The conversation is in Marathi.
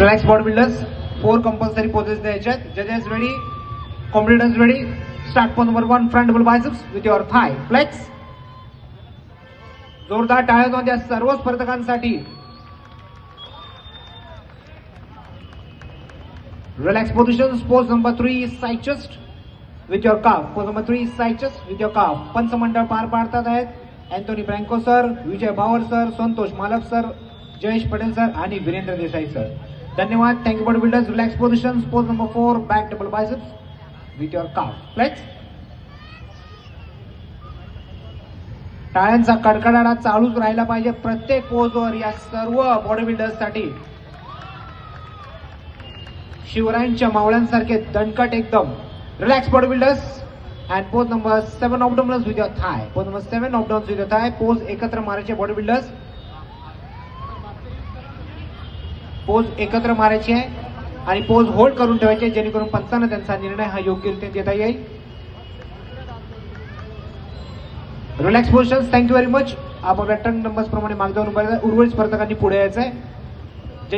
Relax bodybuilders, 4 compulsory poses द्यायच्यात. Judges ready, competitors ready. Start pose number 1, front double biceps with your thigh flex. जोरदार टाळ्या वाजवा त्या सर्व स्पर्धकांसाठी. Relax positions, pose number 3, side chest with your calf. Pose number 3, side chest with your calf. पंचमंडळ पार पाडतात आहेत अँथोनी फ्रँको सर, विजय भावर सर, संतोष मालक सर, जयेश पटेल सर आणि वीरेंद्र देसाई सर. धन्यवाद. Thank you body builders. Relax positions. Pose number 4, back double biceps with your calf flex. टाळ्यांचा कडकडाट चालूच राहिला पाहिजे प्रत्येक पोजवर या सर्व बॉडी बिल्डर्ससाठी. शिवरायांच्या मावळ्यांसारखे दणकट एकदम. Relax body builders. And pose number 7, abdominals with your thigh. Pose number 7, abdominals with your thigh. Pose एकत्र मारायचे बॉडी बिल्डर्स. पोज एकत्र मारायची आहे आणि पोज होल्ड करून ठेवायचे जेणेकरून पंचांना त्यांचा निर्णय हा योग्यरित्या देता येईल. Relax positions. Thank you very much. आपापल्या टर्न नंबर्स प्रमाणे मागे जाऊन उर्वरित स्पर्धकांनी पुढे यायचंय.